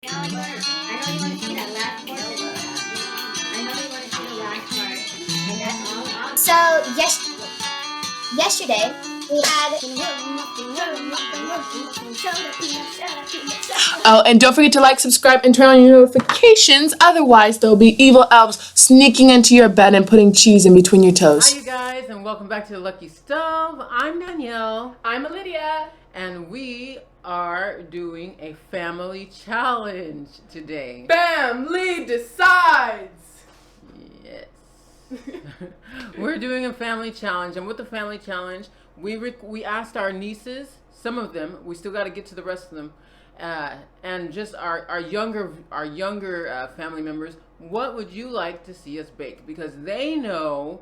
I know you want to see that last part. I know you want to see the last part. And that's all. So, yesterday, we had... Oh, and don't forget to like, subscribe, and turn on your notifications. Otherwise, there'll be evil elves sneaking into your bed and putting cheese in between your toes. Hi, you guys, and welcome back to The Lucky Stove. I'm Danielle. I'm Lydia. And we are doing a family challenge today. Family Decides! Yes. We're doing a family challenge, and with the family challenge, we asked our nieces, some of them, we still got to get to the rest of them, and just our younger family members, what would you like to see us bake? Because they know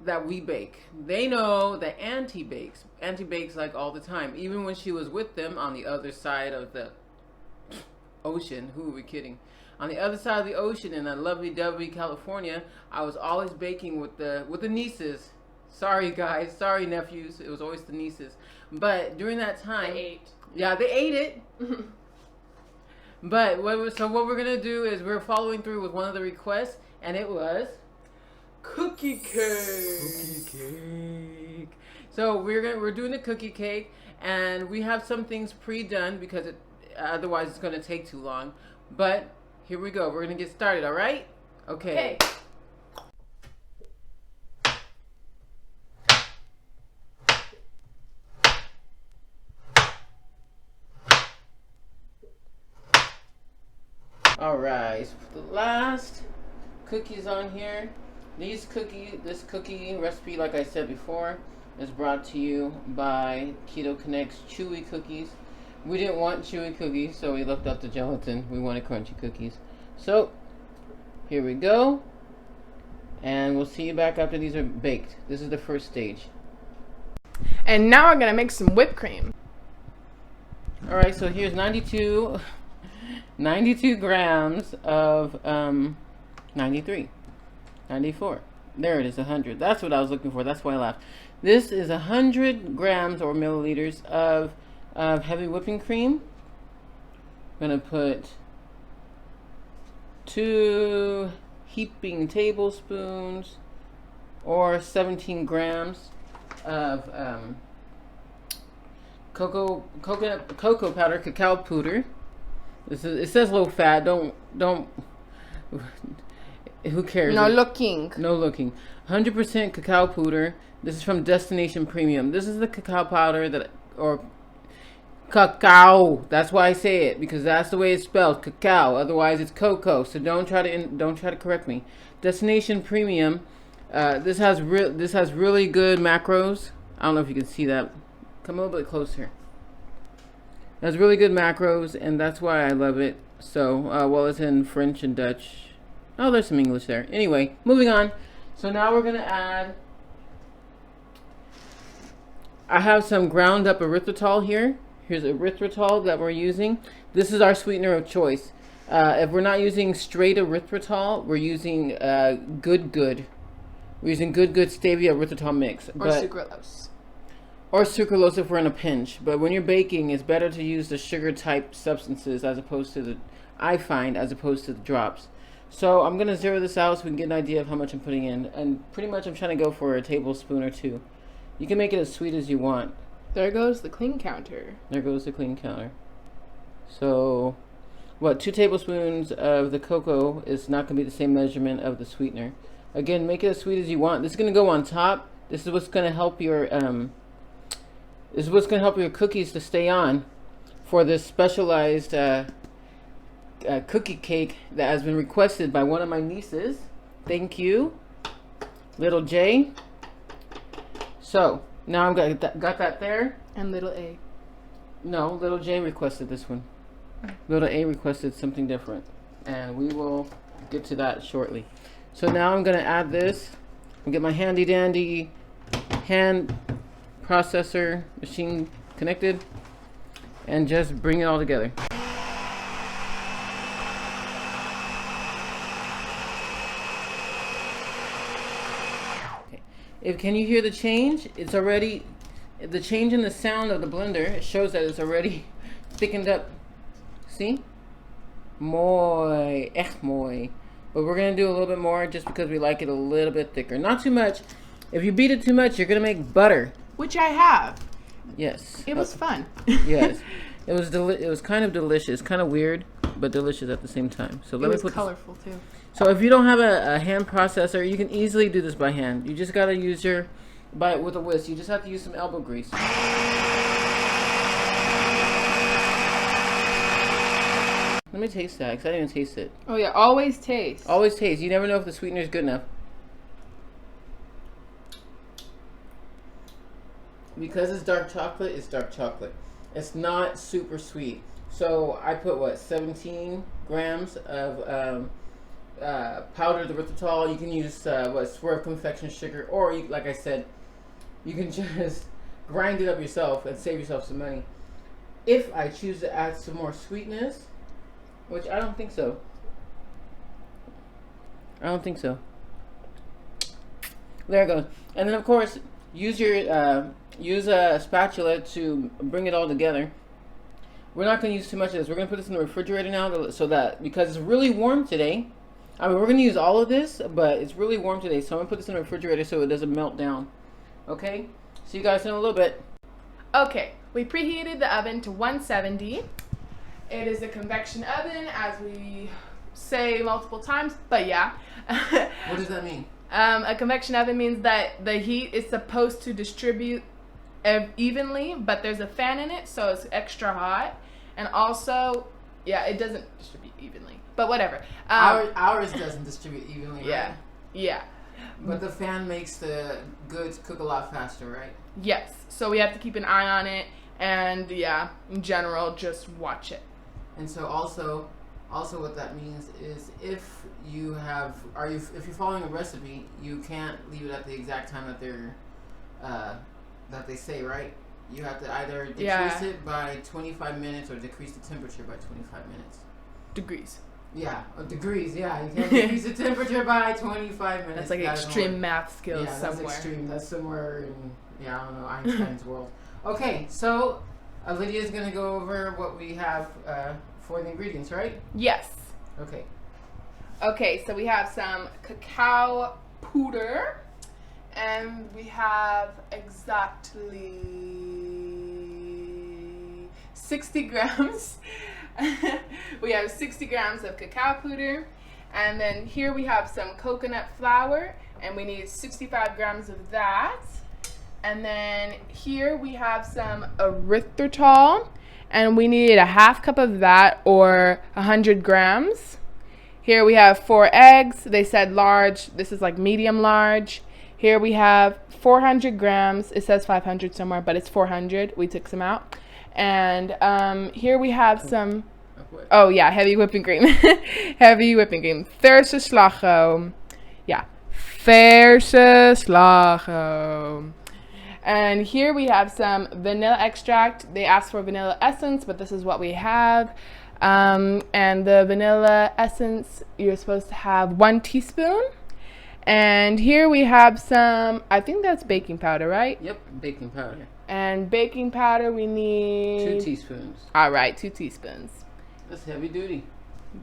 that we bake. They know that Auntie bakes. Auntie bakes like all the time. Even when she was with them on the other side of the ocean. Who are we kidding? On the other side of the ocean in a lovely-dovey California, I was always baking with the nieces. Sorry guys, sorry nephews. It was always the nieces. But during that time, They ate. Yeah, they ate it. But what we're gonna do is we're following through with one of the requests, and it was Cookie cake. cookie cake. So we're doing the cookie cake, and we have some things pre-done because otherwise it's gonna take too long. But here we go. We're gonna get started. All right? Okay. All right. So for the last cookies on here. This cookie recipe, like I said before, is brought to you by Keto Connect's Chewy Cookies. We didn't want chewy cookies, so we left out the gelatin. We wanted crunchy cookies. So, here we go. And we'll see you back after these are baked. This is the first stage. And now we're gonna make some whipped cream. Alright, so here's 92 grams of 93. 94. There it is, 100. That's what I was looking for. That's why I laughed. This is 100 grams or milliliters of heavy whipping cream. I'm going to put 2 heaping tablespoons or 17 grams of cocoa powder, cacao powder. It says low fat. Don't. Who cares? No looking. 100% cacao powder. This is from Destination Premium. This is the cacao powder cacao. That's why I say it, because that's the way it's spelled, cacao. Otherwise, it's cocoa. So don't try to correct me. Destination Premium. This has really good macros. I don't know if you can see that. Come a little bit closer. It has really good macros, and that's why I love it. So, well, it's in French and Dutch. Oh, there's some English there. Anyway, moving on. So now we're going to add... I have some ground up erythritol here. Here's erythritol that we're using. This is our sweetener of choice. If we're not using straight erythritol, we're using Good. We're using Good stevia erythritol mix. Or sucralose. Or sucralose if we're in a pinch. But when you're baking, it's better to use the sugar type substances as opposed to the drops. So I'm going to zero this out so we can get an idea of how much I'm putting in. And pretty much I'm trying to go for a tablespoon or 2. You can make it as sweet as you want. There goes the clean counter. There goes the clean counter. So, 2 tablespoons of the cocoa is not going to be the same measurement of the sweetener. Again, make it as sweet as you want. This is going to go on top. This is what's going to help your cookies to stay on for this specialized cookie cake that has been requested by one of my nieces. Thank you, little J. So now I've got that there. And little A. No, little J requested this one. Little A requested something different, and we will get to that shortly. So now I'm going to add this. I'll get my handy dandy hand processor machine connected and just bring it all together. Can you hear the change? It's already, the change in the sound of the blender, it shows that it's already thickened up. See? Mooi. Echt mooi. But we're going to do a little bit more just because we like it a little bit thicker. Not too much. If you beat it too much, you're going to make butter. Which I have. Yes. It was fun. Yes. It was kind of delicious. Kind of weird, but delicious at the same time. So let me put colorful too. So if you don't have a hand processor, you can easily do this by hand. You just got to use with a whisk. You just have to use some elbow grease. Let me taste that, because I didn't even taste it. Oh yeah, always taste. Always taste. You never know if the sweetener is good enough. Because it's dark chocolate, it's dark chocolate. It's not super sweet. So I put, 17 grams of powdered erythritol. You can use, Swerve confection sugar. Or, like I said, you can just grind it up yourself and save yourself some money. If I choose to add some more sweetness, which I don't think so. I don't think so. There it goes. And then, of course, use a spatula to bring it all together. We're not going to use too much of this. We're going to put this in the refrigerator now so that, because it's really warm today. I mean, we're going to use all of this, but it's really warm today. So I'm going to put this in the refrigerator so it doesn't melt down. Okay? See you guys in a little bit. Okay, we preheated the oven to 170. It is a convection oven, as we say multiple times, but yeah. What does that mean? A convection oven means that the heat is supposed to distribute evenly, but there's a fan in it, so it's extra hot. And also, yeah, it doesn't distribute evenly, but whatever. Ours doesn't distribute evenly, right? Yeah, yeah. But the fan makes the goods cook a lot faster, right? Yes, so we have to keep an eye on it, and yeah, in general, just watch it. And so also what that means is if you're following a recipe, you can't leave it at the exact time that they say, right? You have to either decrease it by 25 minutes or decrease the temperature by 25 minutes. Degrees. Yeah, degrees. Yeah, you can't decrease the temperature by 25 minutes. That's like extreme math skills somewhere. That's extreme. That's somewhere in I don't know, Einstein's world. Okay, so Lydia's gonna go over what we have for the ingredients, right? Yes. Okay. Okay, so we have some cacao powder, and we have exactly 60 grams. We have 60 grams of cacao powder, and then here we have some coconut flour, and we need 65 grams of that. And then here we have some erythritol, and we need a half cup of that, or 100 grams. Here we have 4 eggs. They said large. This is like medium large. Here we have 400 grams. It says 500 somewhere, but it's 400. We took some out. And here we have some, heavy whipping cream. Heavy whipping cream. Verse slagroom. Yeah, verse slagroom. And here we have some vanilla extract. They asked for vanilla essence, but this is what we have. And the vanilla essence, you're supposed to have 1 teaspoon. And here we have some, I think that's baking powder, right? Yep, baking powder. And baking powder, we need 2 teaspoons. All right, 2 teaspoons. That's heavy duty.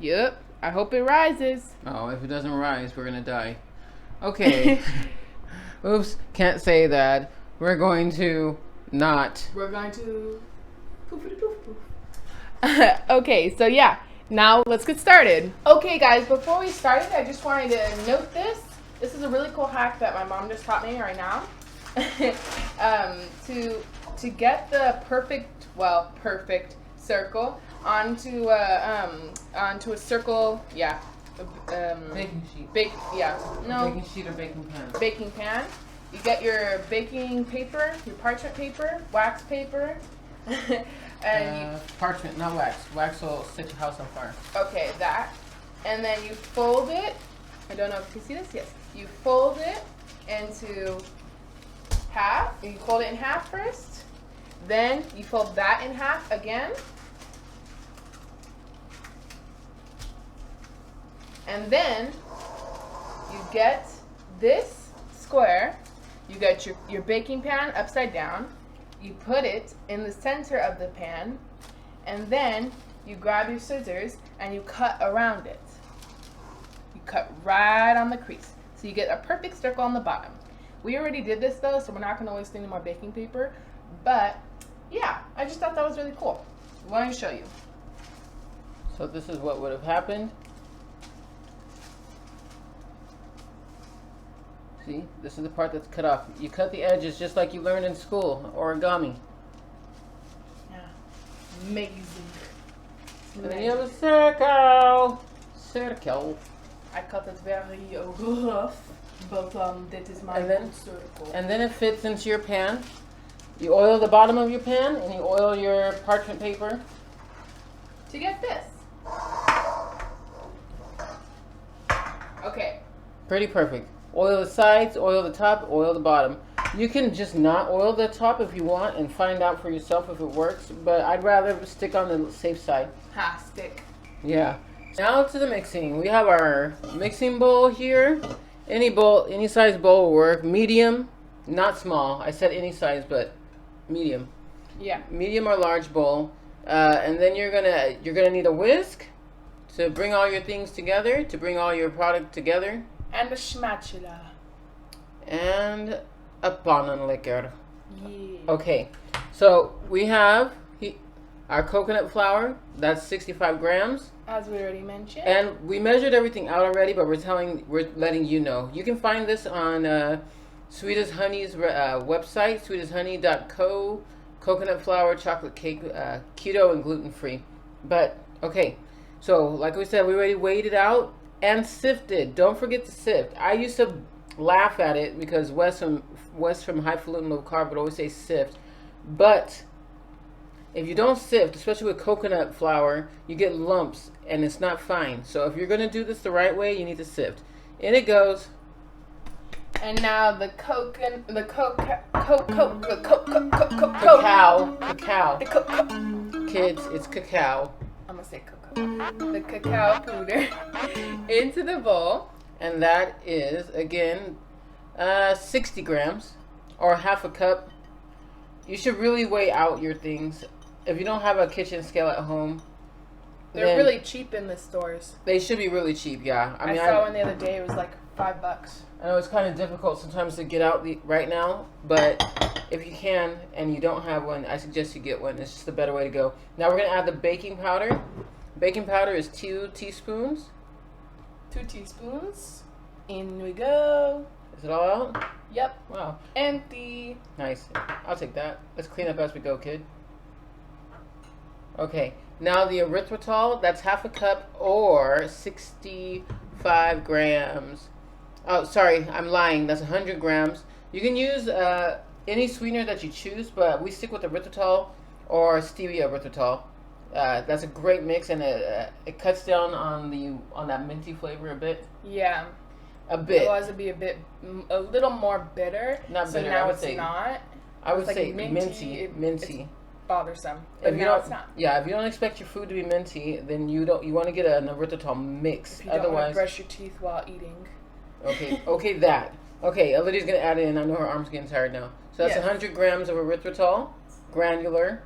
Yep, I hope it rises. Oh, if it doesn't rise, we're gonna die. Okay. Oops, can't say that. We're going to not. We're going to poofity poof poof. Okay, so yeah, now let's get started. Okay, guys, before we started, I just wanted to note this. This is a really cool hack that my mom just taught me right now. To get the perfect circle onto a circle, Baking sheet. Baking sheet or baking pan. Baking pan. You get your baking paper, your parchment paper, wax paper, and parchment, not wax. Wax will set your house on fire. Okay, that. And then you fold it. I don't know if you can see this. Yes. You fold it into half. You fold it in half first. Then you fold that in half again. And then you get this square. You get your baking pan upside down. You put it in the center of the pan. And then you grab your scissors and you cut around it. You cut right on the crease. So you get a perfect circle on the bottom. We already did this though, so we're not gonna waste any more baking paper. But yeah, I just thought that was really cool. Why don't I show you? So this is what would have happened. See, this is the part that's cut off. You cut the edges just like you learned in school, origami. Yeah, amazing. And then you have a circle. Circle. I cut it very rough, but that is my circle. And then it fits into your pan. You oil the bottom of your pan and you oil your parchment paper. To get this. Okay. Pretty perfect. Oil the sides, oil the top, oil the bottom. You can just not oil the top if you want and find out for yourself if it works, but I'd rather stick on the safe side. Ha, stick. Yeah. Now to the mixing. We have our mixing bowl here. Any bowl, any size bowl will work. Medium, not small. I said any size, but medium. Yeah. Medium or large bowl. And then you're gonna need a whisk to bring all your things together, to bring all your product together. And a spatula. And a pannenlikker. Yeah. Okay, so we have our coconut flour. That's 65 grams. As we already mentioned. And we measured everything out already, but we're letting you know. You can find this on Sweet as Honey's website, sweetashoney.co. Coconut flour, chocolate cake, keto and gluten free. But okay, so like we said, we already weighed it out and sifted. Don't forget to sift. I used to laugh at it because Wes from Highfalutin Low Carb would always say sift, but if you don't sift, especially with coconut flour, you get lumps and it's not fine. So if you're going to do this the right way, you need to sift. In it goes. And now the cacao. Kids, it's cacao. I'm going to say cocoa. The cacao powder into the bowl. And that is, again, 60 grams or half a cup. You should really weigh out your things. If you don't have a kitchen scale at home, they're really cheap in the stores. They should be really cheap, yeah. I saw one the other day. It was like $5. I know it's kind of difficult sometimes to get out right now, but if you can and you don't have one, I suggest you get one. It's just a better way to go. Now we're going to add the baking powder. Baking powder is 2 teaspoons. 2 teaspoons. In we go. Is it all out? Yep. Wow. Empty. Nice. I'll take that. Let's clean up as we go, kid. Okay. Now the erythritol, that's half a cup or 65 grams. Oh, sorry. I'm lying. That's 100 grams. You can use any sweetener that you choose, but we stick with erythritol or stevia erythritol. That's a great mix, and it cuts down on that minty flavor a bit. Yeah. A bit. Otherwise, it'd be a little more bitter. Not bitter. So now I would it's say, not. I would like say minty. minty. It's bothersome. But if you don't, it's not. Yeah, if you don't expect your food to be minty, then you want to get an erythritol mix. If you don't want to brush your teeth while eating. Okay. Okay, that. Okay, Lydia's gonna add in. I know her arm's getting tired now. So that's 100 grams of erythritol, granular.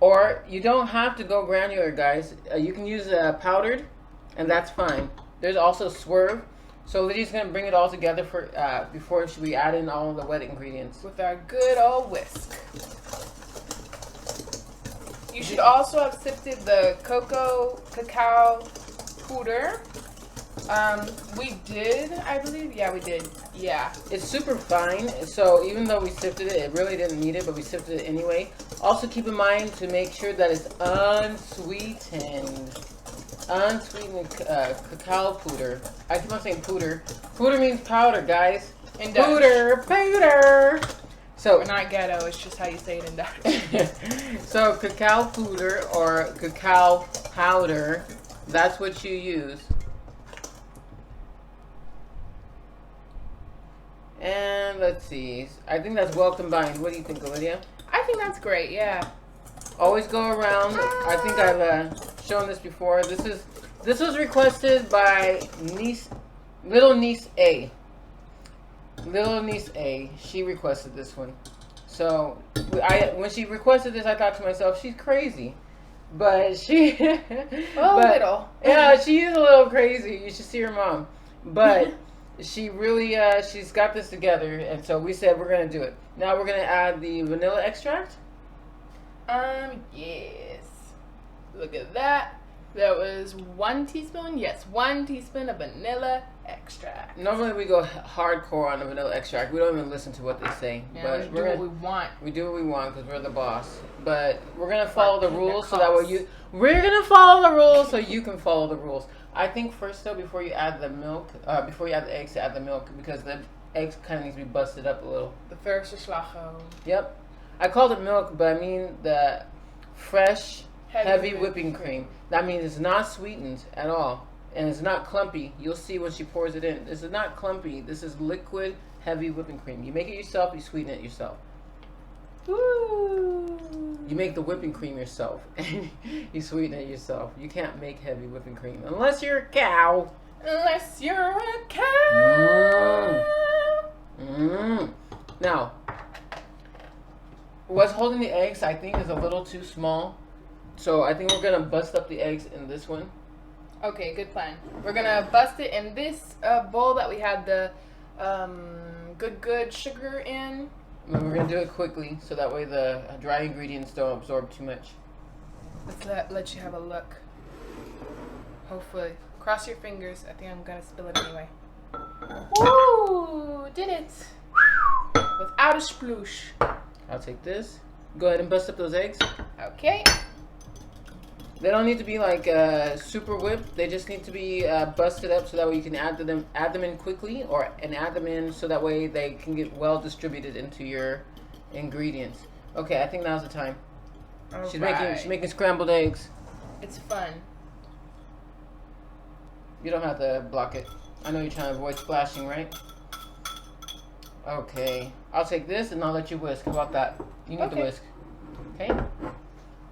Or you don't have to go granular, guys. You can use powdered, and that's fine. There's also Swerve. So Lydia's going to bring it all together for before we add in all the wet ingredients. With our good old whisk. You should also have sifted the cacao powder. We did, I believe. Yeah, we did. Yeah. It's super fine. So even though we sifted it, it really didn't need it, but we sifted it anyway. Also keep in mind to make sure that it's unsweetened. Unsweetened cacao powder. I keep on saying powder. Powder means powder, guys. In Dutch. Powder. So we're not ghetto. It's just how you say it in Dutch. So cacao powder or cacao powder, that's what you use. And let's see. I think that's well combined. What do you think, Olivia? I think that's great. Yeah. Always go around. I think I've shown this before. This was requested by little niece A. Little niece A. She requested this one. So when she requested this, I thought to myself, she's crazy. but she, A little. Yeah, she is a little crazy. You should see her mom, but she really, she's got this together, and so we said we're gonna do it. Now we're gonna add the vanilla extract. Yes. Look at that. That was 1 teaspoon. Yes, 1 teaspoon of vanilla extract. Normally we go hardcore on the vanilla extract. We don't even listen to what they say. Yeah, But we do what we want. We do what we want because we're the boss. But we're gonna follow the Our rules so cost. that way you. We're gonna follow the rules so you can follow the rules. I think first though, before you add the milk, before you add the eggs, add the milk because the eggs kind of needs to be busted up a little. The verse slago. Yep. I called it milk, but I mean the fresh, heavy whipping cream. That means it's not sweetened at all. And it's not clumpy. You'll see when she pours it in. This is not clumpy. This is liquid, heavy whipping cream. You make it yourself, you sweeten it yourself. Woo! You make the whipping cream yourself. You sweeten it yourself. You can't make heavy whipping cream unless you're a cow. Unless you're a cow. Now, what's holding the eggs, I think, is a little too small. So I think we're going to bust up the eggs in this one. Okay, good plan. We're gonna bust it in this bowl that we had the good sugar in. And we're going to do it quickly so that way the dry ingredients don't absorb too much. Let's let you have a look. Hopefully. Cross your fingers. I think I'm gonna spill it anyway. Woo! Did it! Without a sploosh. I'll take this. Go ahead and bust up those eggs. Okay. They don't need to be like super whipped. They just need to be busted up so that way you can add them in quickly, and add them in so that way they can get well distributed into your ingredients. Okay, I think now's the time. She's making scrambled eggs. It's fun. You don't have to block it. I know you're trying to avoid splashing, right? Okay, I'll take this and I'll let you whisk. How about that? You need to whisk. Okay.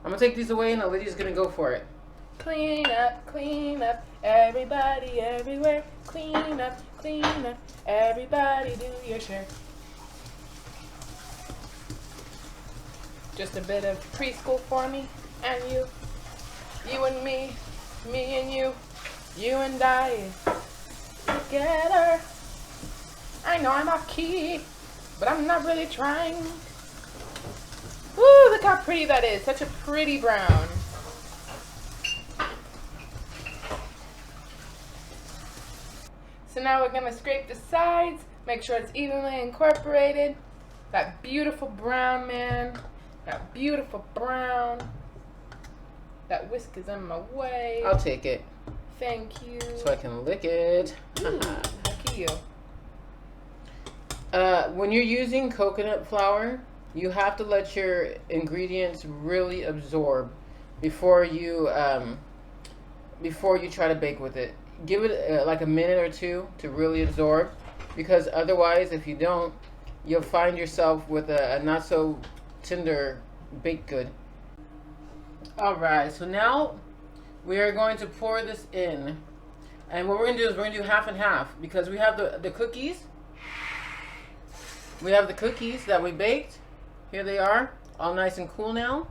I'm gonna take these away and Lydia's gonna go for it. Clean up, everybody, everywhere. Clean up, everybody, do your share. Just a bit of preschool for me and you and me and you and I together. I know I'm off key, but I'm not really trying. Woo, look how pretty that is. Such a pretty brown. So now we're going to scrape the sides, make sure it's evenly incorporated. That beautiful brown, man. That beautiful brown. That whisk is in my way. I'll take it. Thank you. So I can lick it. Ooh, lucky you. When you're using coconut flour, you have to let your ingredients really absorb before you try to bake with it. Give it like a minute or two to really absorb, because otherwise, if you don't, you'll find yourself with a not so tender baked good. All right, so now we are going to pour this in, and what we're going to do is we're going to do half and half, because we have the cookies. We have the cookies that we baked. Here they are, all nice and cool now.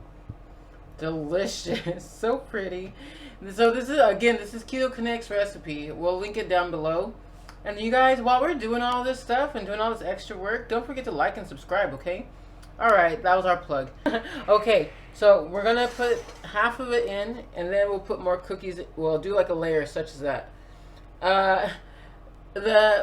Delicious, so pretty. So this is Keto Connect's recipe. We'll link it down below. And you guys, while we're doing all this stuff and doing all this extra work, don't forget to like and subscribe, okay? All right, that was our plug. Okay, so we're gonna put half of it in, and then we'll put more cookies. We'll do like a layer such as that.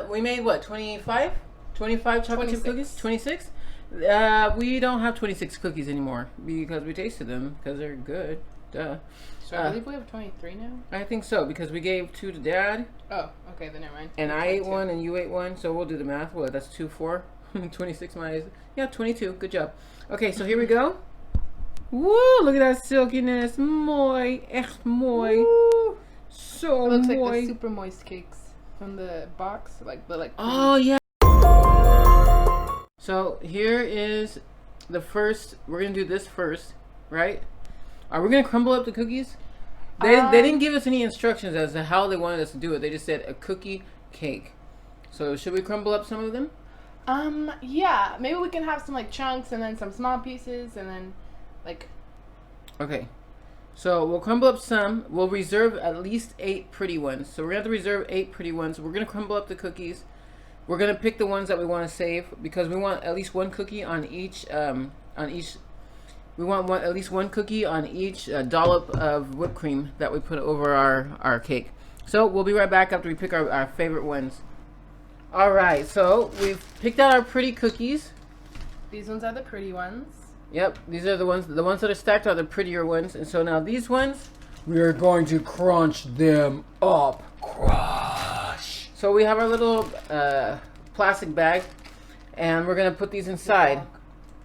We made what, 25 chocolate chip cookies? 26. We don't have 26 cookies anymore because we tasted them because they're good. Duh. So I believe we have 23 now? I think so, because we gave 2 to Dad. Oh, okay, then never mind. And I ate 1 and you ate 1, so we'll do the math. What, that's 2, 4? 26 minus, yeah, 22. Good job. Okay, so here we go. Woo, look at that silkiness. Mooi, echt mooi. Woo. So It looks mooi. like the super moist cakes from the box, Oh, yeah. So here is the first. We're gonna do this first, right? Are we gonna crumble up the cookies? They didn't give us any instructions as to how they wanted us to do it. They just said a cookie cake. So should we crumble up some of them? Yeah, maybe we can have some like chunks and then some small pieces and then like. Okay. So we'll crumble up some. We'll reserve at least 8 pretty ones. So we're going to have to reserve 8 pretty ones. We're going to crumble up the cookies. We're going to pick the ones that we want to save because we want at least one cookie on each. We want at least one cookie on each dollop of whipped cream that we put over our cake. So we'll be right back after we pick our favorite ones. All right, so we've picked out our pretty cookies. These ones are the pretty ones. Yep, these are the ones that are stacked are the prettier ones. And so now these ones, we're going to crunch them up. Crush. So we have our little plastic bag, and we're going to put these inside.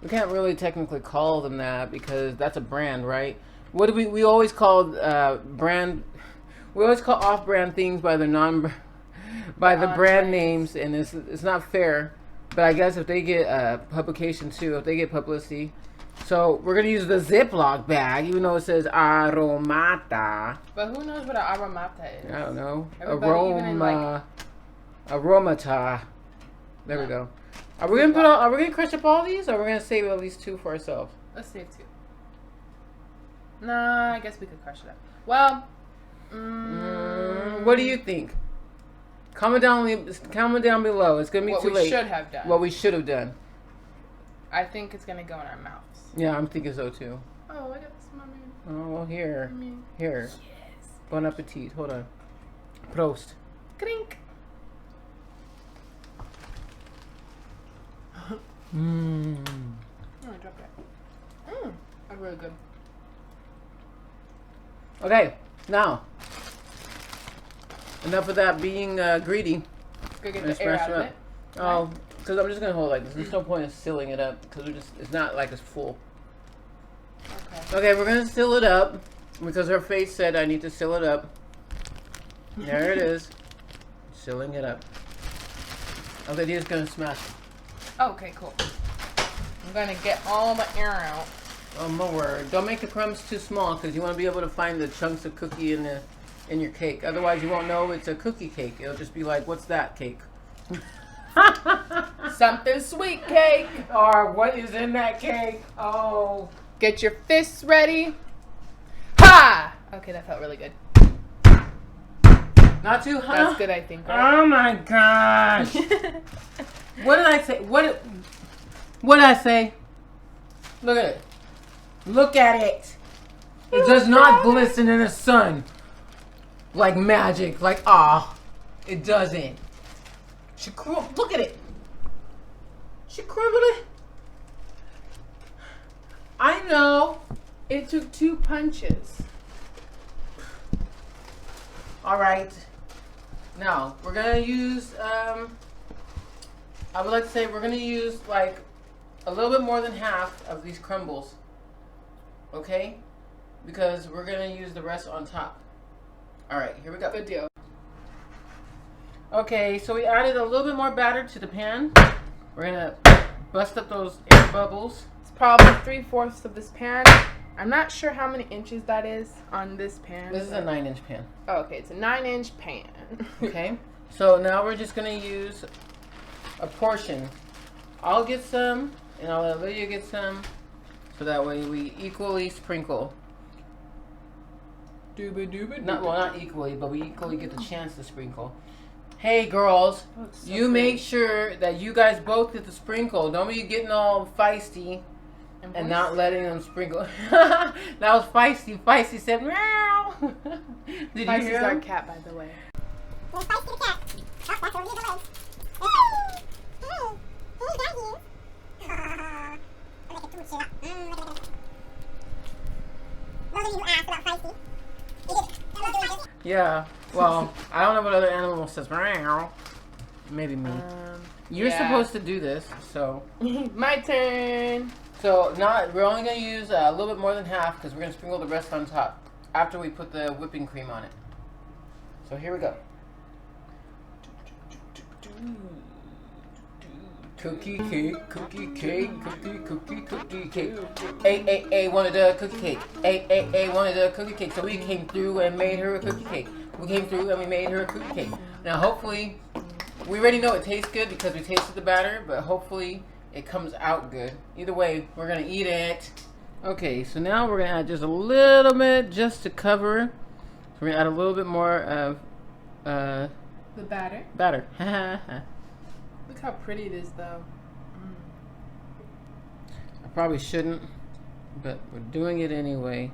We can't really technically call them that because that's a brand, right? What do we always call brand? We always call off-brand things by the brand names, and it's not fair. But I guess if they get publication too, if they get publicity. So we're gonna use the Ziploc bag, even though it says Aromata. But who knows what an Aromata is? I don't know. Everybody Aromata. There we go. Are we gonna crush up all these, or are we gonna save at least 2 for ourselves? Let's save 2. Nah, I guess we could crush it up. Well, what do you think? Comment down below. It's gonna be too late. What we should have done. What we should have done. I think it's gonna go in our mouths. Yeah, I'm thinking so too. Oh, I got this, mommy. Oh, well, here. Here. Yes. Bon appetit. Hold on. Prost. Crink. Mmm. Oh, I dropped that. That's really good. Okay, now. Enough of that being greedy. Let's go get the air out of it. Oh, because I'm just going to hold it like this. There's no point in sealing it up because it's not like it's full. Okay. Okay, we're going to seal it up because her face said I need to seal it up. There it is. Sealing it up. Okay, Dia's going to smash it. Okay, cool. I'm gonna get all the air out. Oh my word! Don't make the crumbs too small because you want to be able to find the chunks of cookie in your cake. Otherwise, you won't know it's a cookie cake. It'll just be like, "What's that cake?" Something sweet cake. Or what is in that cake? Oh! Get your fists ready. Ha! Okay, that felt really good. Not too hot. That's good, I think. Right? Oh my gosh! What did I say? What did I say? Look at it. Look at it. It does not glisten in the sun like magic. Like it doesn't. Look at it. She crumbled it. I know. It took 2 punches. All right. Now we're gonna use. I would like to say we're going to use like a little bit more than half of these crumbles, okay? Because we're going to use the rest on top. All right, here we go. Good deal. Okay, so we added a little bit more batter to the pan. We're going to bust up those air bubbles. It's probably 3/4 of this pan. I'm not sure how many inches that is on this pan. This is a 9-inch pan. Oh, okay, it's a 9-inch pan. Okay, so now we're just going to use a portion. I'll get some, and I'll let Lydia get some, so that way we equally sprinkle. Not equally, but we equally get the chance to sprinkle. Hey girls, So you make sure that you guys both get the sprinkle. Don't be getting all feisty and not letting them sprinkle. That was feisty. Feisty said meow. Did you Feisty's hear our him? cat, by the way. Feisty the cat. Oh, that's over the legs. Yeah, well, I don't know what other animal says. Maybe me. You're yeah. supposed to do this, so. My turn. So we're only going to use a little bit more than half because we're going to sprinkle the rest on top after we put the whipping cream on it. So here we go. Cookie cake, cookie cake, cookie cake. A wanted a cookie cake. A wanted a cookie cake. So we came through and made her a cookie cake. We came through and we made her a cookie cake. Now hopefully, we already know it tastes good because we tasted the batter, but hopefully it comes out good. Either way, we're gonna eat it. Okay, so now we're gonna add just a little bit just to cover. So we're gonna add a little bit more of The batter. batter. Look how pretty it is, though. I probably shouldn't, but we're doing it anyway.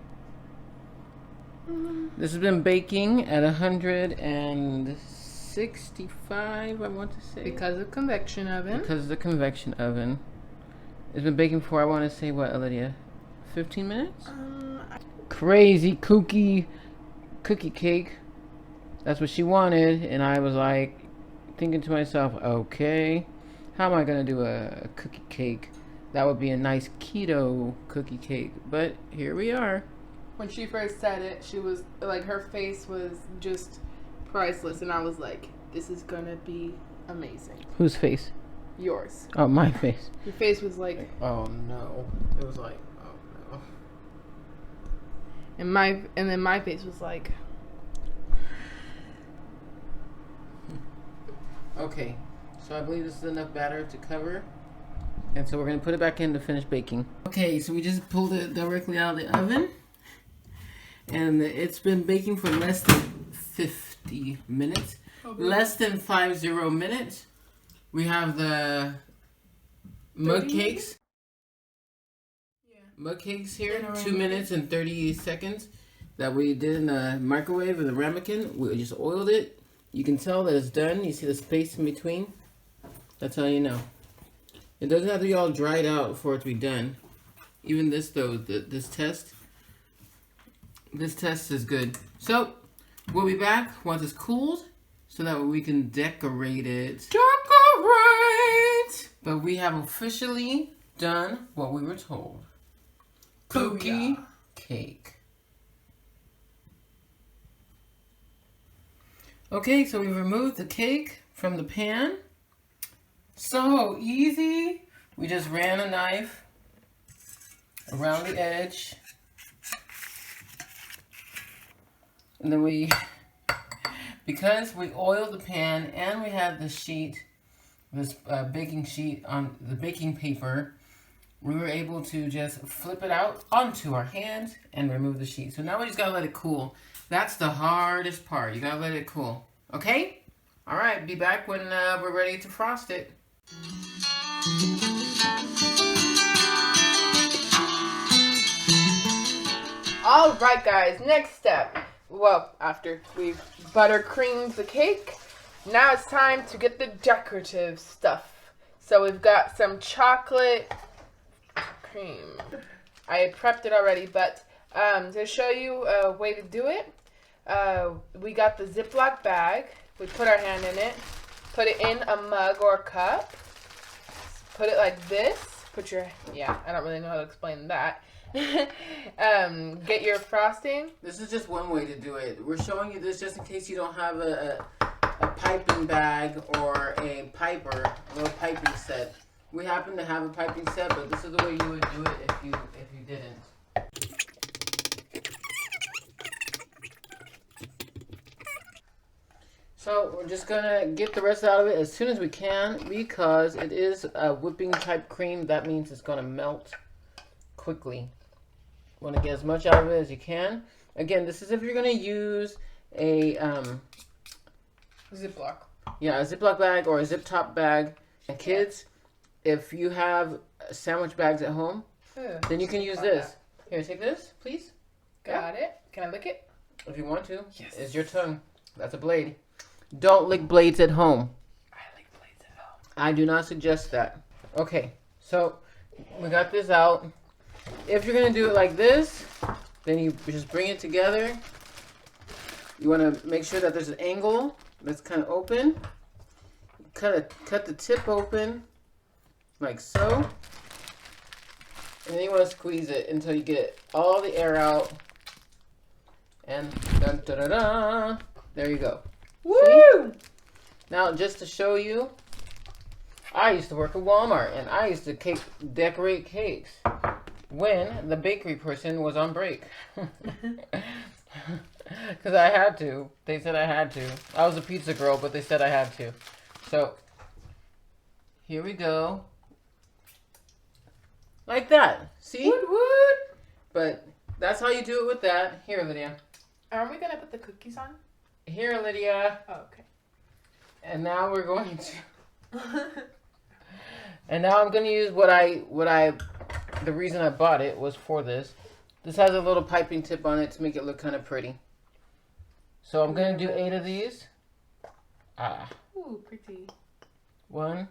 This has been baking at 165, I want to say. Because of convection oven. Because of the convection oven. It's been baking for, I want to say, what, Olivia? 15 minutes? Crazy cookie cake. That's what she wanted. And I was like, thinking to myself, okay, how am I going to do a cookie cake? That would be a nice keto cookie cake. But here we are. When she first said it, she was like, her face was just priceless. And I was like, this is going to be amazing. Whose face? Yours. Oh, my face. Your face was like, Oh, no. It was like, oh, no. and then my face was like, Okay, so I believe this is enough batter to cover. And so we're going to put it back in to finish baking. Okay, so we just pulled it directly out of the oven. And it's been baking for less than 50 minutes. Less than 50 minutes. We have the mug cakes. Mug cakes here, 2 minutes and 30 seconds that we did in the microwave in the ramekin. We just oiled it. You can tell that it's done. You see the space in between? That's how you know. It doesn't have to be all dried out for it to be done. Even this though, this test is good. So, we'll be back once it's cooled so that we can decorate it. decorate! But we have officially done what we were told. Cookie cake. Okay, so we removed the cake from the pan. So easy. We just ran a knife around the edge. And then because we oiled the pan and we had the sheet, this baking sheet on the baking paper, we were able to just flip it out onto our hand and remove the sheet. So now we just gotta let it cool. That's the hardest part. You gotta let it cool. Okay? All right, be back when we're ready to frost it. All right, guys, next step. Well, after we've buttercreamed the cake, now it's time to get the decorative stuff. So we've got some chocolate cream. I prepped it already, but to show you a way to do it, we got the Ziploc bag. We put our hand in it, put it in a mug or a cup, put it like this. I don't really know how to explain that. Get your frosting. This is just one way to do it. We're showing you this just in case you don't have a piping bag or a little piping set. We happen to have a piping set, but this is the way you would do it if you didn't. So we're just gonna get the rest out of it as soon as we can because it is a whipping type cream. That means it's gonna melt quickly. Want to get as much out of it as you can. Again, this is if you're gonna use a Ziploc. Yeah, a Ziploc bag or a zip top bag. And kids, if you have sandwich bags at home, then you can use this. Here, take this, please. Got it. Can I lick it? If you want to. Yes. It's your tongue. That's a blade. Don't lick blades at home. I lick blades at home. I do not suggest that. Okay, so we got this out. If you're going to do it like this, then you just bring it together. You want to make sure that there's an angle that's kind of open. Cut the tip open like so. And then you want to squeeze it until you get all the air out. And dun, da, da, da, there you go. Woo! See? Now, just to show you, I used to work at Walmart, and I used to decorate cakes when the bakery person was on break. Because I had to. They said I had to. I was a pizza girl, but they said I had to. So, here we go. Like that. See? Woot woot! But that's how you do it with that. Here, Lydia. Are we gonna put the cookies on? Here, Lydia. Oh, okay. And now we're going to. And now I'm gonna use the reason I bought it was for this. This has a little piping tip on it to make it look kind of pretty. So I'm gonna do 8 of these. Ooh, pretty. 1.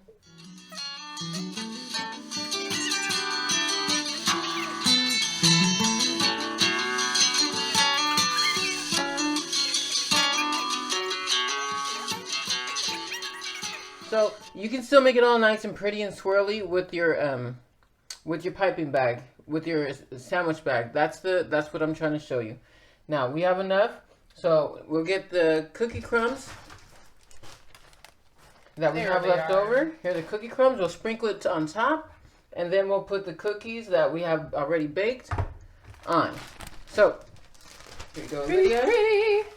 So you can still make it all nice and pretty and swirly with your piping bag, with your sandwich bag. That's what I'm trying to show you. Now we have enough, so we'll get the cookie crumbs that we have left over. Here are the cookie crumbs. We'll sprinkle it on top, and then we'll put the cookies that we have already baked on. So here you go, Lydia. Pretty.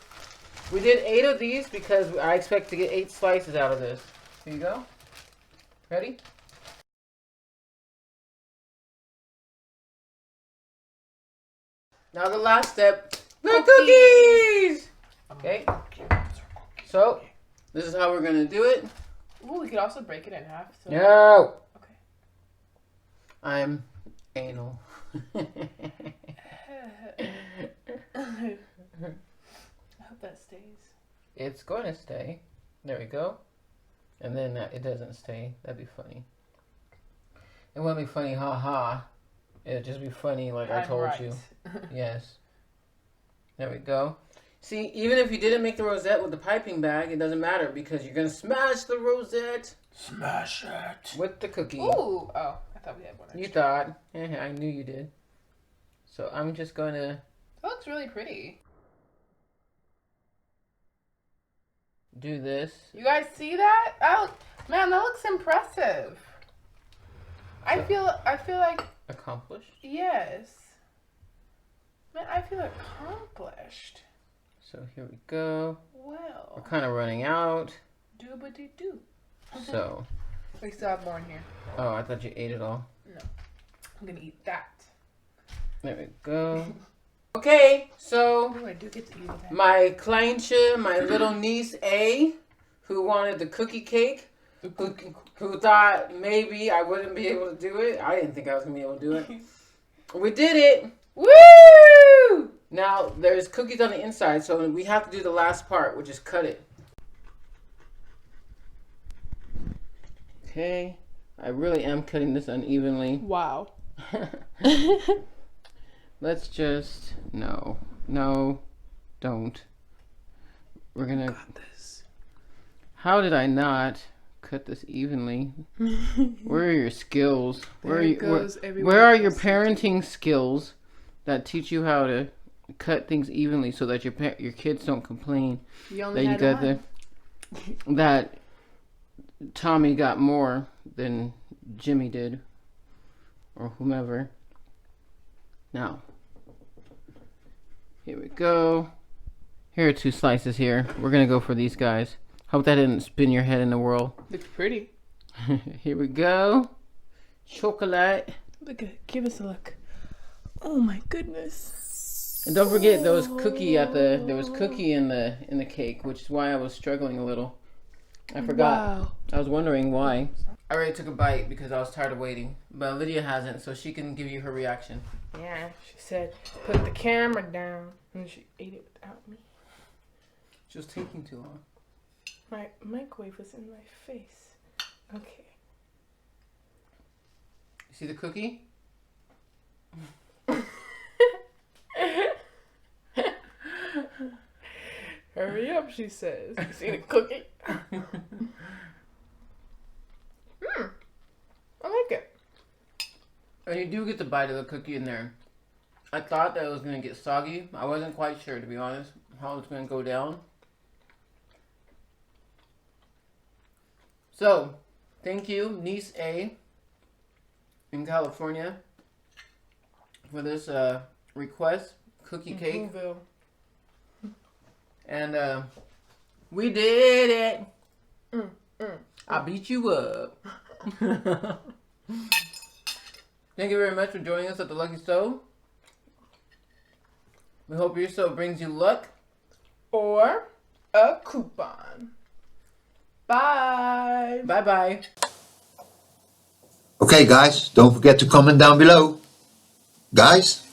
We did 8 of these because I expect to get 8 slices out of this. Here you go. Ready? Now the last step, the cookies! Okay. So, this is how we're going to do it. Ooh, we could also break it in half. So. No! Okay. I'm anal. I hope that stays. It's going to stay. There we go. And then it doesn't stay. That'd be funny. It wouldn't be funny, haha. It'd just be funny like I told you. Yes. There we go. See, even if you didn't make the rosette with the piping bag, it doesn't matter because you're going to smash the rosette. Smash it. With the cookie. Ooh. Oh, I thought we had one extra. You thought. Yeah, I knew you did. So I'm just going to... That looks really pretty. do this. You guys see that? Oh, man, that looks impressive. I feel like... Accomplished? Yes. Man, I feel accomplished. So here we go. Well. We're kind of running out. Doobity-doo. So. We still have more in here. Oh, I thought you ate it all. No. I'm going to eat that. There we go. Okay, so Ooh, I do get to eat that. my Kleintje, my little niece A, who wanted the cookie cake, who thought maybe I wouldn't be able to do it. I didn't think I was going to be able to do it. We did it. Woo! Now, there's cookies on the inside, so we have to do the last part, which is cut it. Okay, I really am cutting this unevenly. Wow. Let's just, no, don't. We're gonna Got this. How did I not cut this evenly? Where are your skills? Where are your parenting skills that teach you how to cut things evenly so that your kids don't complain that you got that Tommy got more than Jimmy did or whomever. Now, here we go. Here are 2 slices here. We're going to go for these guys. Hope that didn't spin your head in the whirl. Looks pretty. Here we go. Chocolate. Look at it. Give us a look. Oh my goodness. And don't forget there was cookie in the cake, which is why I was struggling a little. I forgot. Wow. I was wondering why. I already took a bite because I was tired of waiting. But Lydia hasn't, so she can give you her reaction. Yeah, she said, put the camera down. And she ate it without me. She was taking too long. My microwave was in my face. Okay. You see the cookie? Hurry up, she says. You see the cookie? I like it. And you do get the bite of the cookie in there. I thought that it was going to get soggy. I wasn't quite sure, to be honest, how it's going to go down. So, thank you, Niece A in California, for this request, cookie cake. And we did it. I beat you up. Thank you very much for joining us at the Lucky Stove. We hope your soap brings you luck. Or a coupon. Bye. Bye-bye. Okay, guys, don't forget to comment down below. Guys?